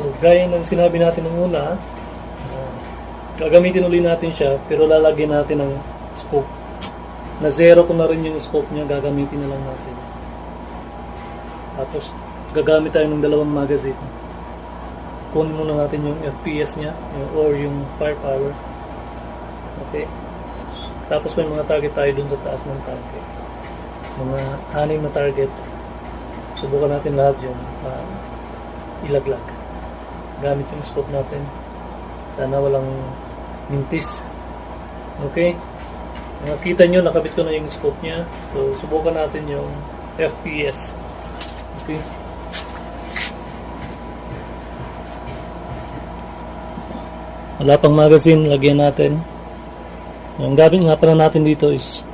So gaya ng sinabi natin nung una, gagamitin ulit natin siya pero lalagyan natin ng scope. Na zero ko na rin yung scope niya, gagamitin na lang natin. Tapos gagamit tayo ng dalawang magazine. Kunin muna natin yung FPS niya or yung firepower. Okay. Tapos may mga target tayo dun sa taas ng tanke. Mga 6 na target. Subukan natin lahat yun. Ilaglag. Gamit yung scope natin. Sana walang mintis. Okay. Nakita nyo, nakabit ko na yung scope niya. So subukan natin yung FPS. Okay. Wala pang magazine, lagyan natin. Ang gamit nga pala natin dito is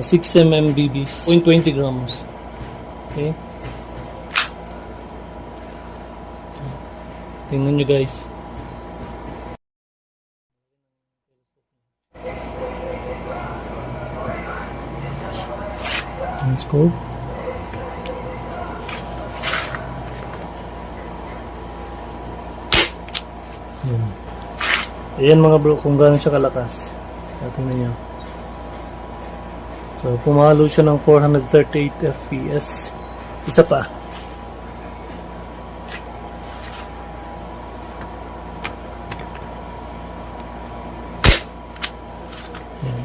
6mm BBs, 0.20 grams. Okay. Tingnan nyo guys. Let's go. Ayan mga bro, kung gaano siya kalakas. Tingnan nyo. So, pumalo siya ng 438 FPS. Isa pa. Ayan.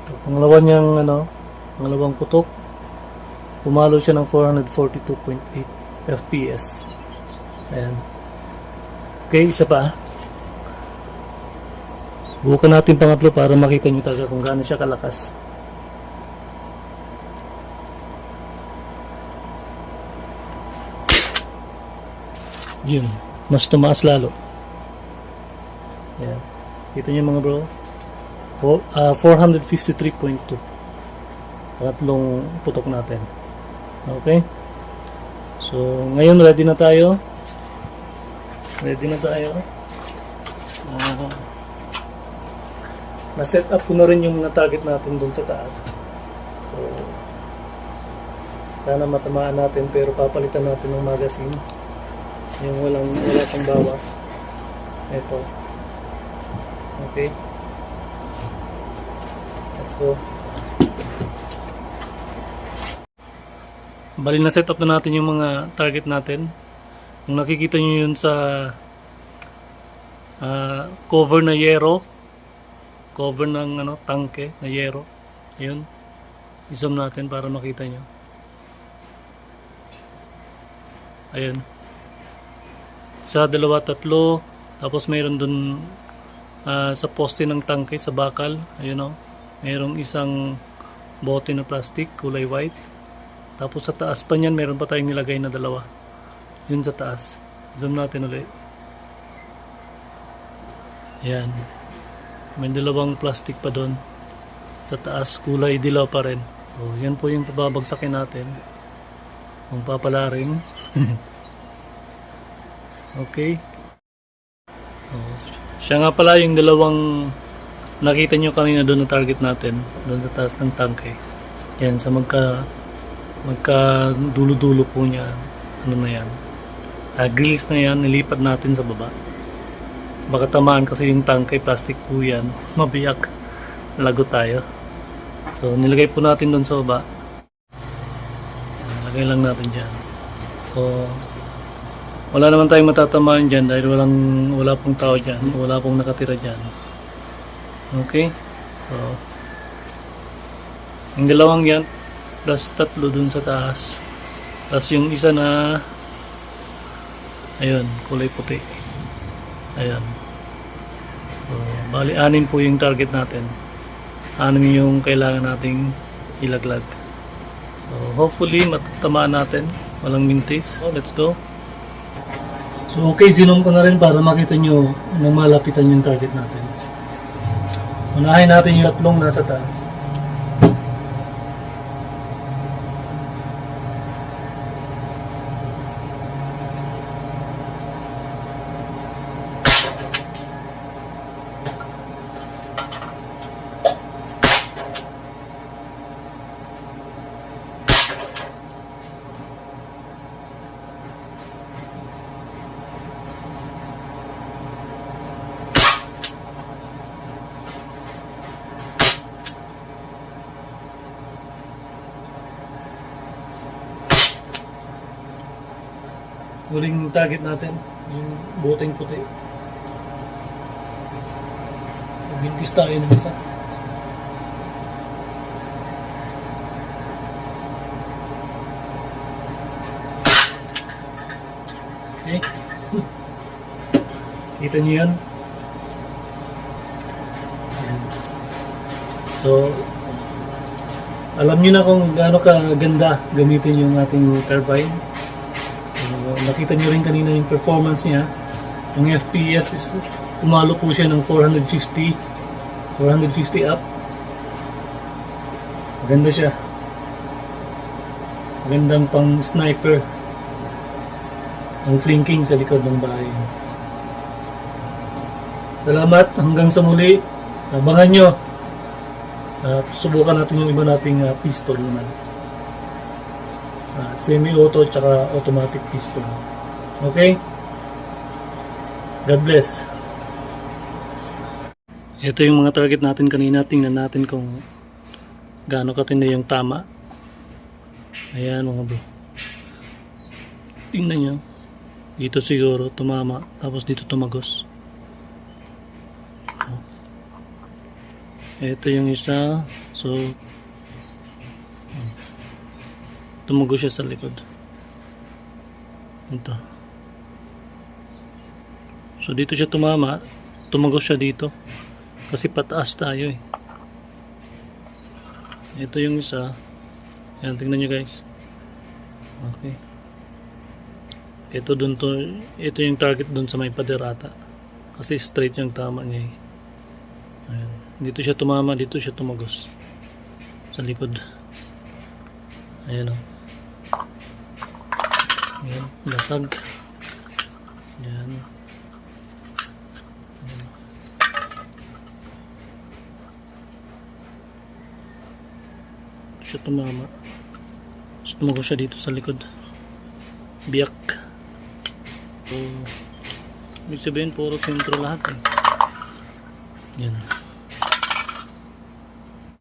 Ito, pangalawa niyang pangalawang putok. Pumalo siya ng 442.8 FPS. Ayan. Okay, isa pa. Bukan natin pangatlo para makita nyo talaga kung gaano siya kalakas. Yun, mas tumaas lalo. Ayan. Kita nyo mga bro. 453.2. Pangatlong putok natin. Okay. So, ngayon ready na tayo. Na-set up ko na rin yung mga target natin doon sa taas. So, sana matamaan natin pero papalitan natin ng magazine. Yung wala pang bawas. Ito. Okay. Let's go. Bali na set up na natin yung mga target natin. Kung nakikita nyo yun sa cover na yero, cover ng tangke na yero, ayun, i-zoom natin para makita nyo. Ayun, isa, dalawa, tatlo, tapos mayroon dun sa poste ng tangke sa bakal, ayun, mayroong isang bote na plastic kulay white, tapos sa taas pa nyan mayroon pa tayong nilagay na dalawa, yun sa taas. Zoom natin ulit. Ayan, may dalawang plastic pa doon sa taas, kulay dilaw pa rin. So, yan po yung babagsakin natin kung papalarin. Okay. Siya nga pala yung dalawang nakita nyo kanina doon na target natin, doon sa taas ng tangke. Yan, sa magka dulo-dulo po niya, na yan, grills na yan, nilipat natin sa baba. Baka tamaan kasi yung tangkay, plastic po yan, mabiyak, lago tayo. So nilagay po natin doon sa baba. Nilagay lang natin dyan. So wala naman tayong matatamaan dyan dahil wala pong tao dyan, wala pong nakatira dyan. Okay. So yung dalawang yan plus tatlo doon sa taas, plus yung isa na ayun, kulay puti. Ayan. So, bali 6 po yung target natin. 6 yung kailangan nating ilaglag. So hopefully matatamaan natin, walang mintis. So let's go. So okay, zinom ko na rin para makita nyo na malapitan yung target natin. Unahin natin yung tatlong nasa taas. Huling target natin, yung boteng puti. Bintis tayo ng isa. Okay. Kita niyo yan? Ayan. So, alam niyo na kung gaano kaganda gamitin yung ating turbine. So, nakita niyo rin kanina yung performance niya. Yung FPS is umalo po siya ng 450 up. Maganda siya. Magandang pang sniper ang flanking sa likod ng bahay. Salamat, hanggang sa muli. Abangan nyo. Subukan natin yung iba nating pistol naman. Semi-auto tsaka automatic pistol. Okay? God bless. Ito yung mga target natin kanina. Tingnan natin kung gaano katindi yung tama. Ayan mga bro. Tingnan nyo. Dito siguro tumama. Tapos dito tumagos. Ito yung isa. So tumagos siya sa likod. Ito. So dito siya tumama. Tumagos siya dito. Kasi pataas tayo eh. Ito yung isa. Ayan, tingnan nyo guys. Okay. Ito dun to. Ito yung target dun sa may paderata. Kasi straight yung tama niya eh. Ayan. Dito siya tumama, dito siya tumagos. Sa likod. Ayan o. Ayan, lasag. Ayan. Siya tumama. Tapos tumagos siya dito sa likod. Biyak. So, ibig sabihin puro sentro lahat eh. Yan.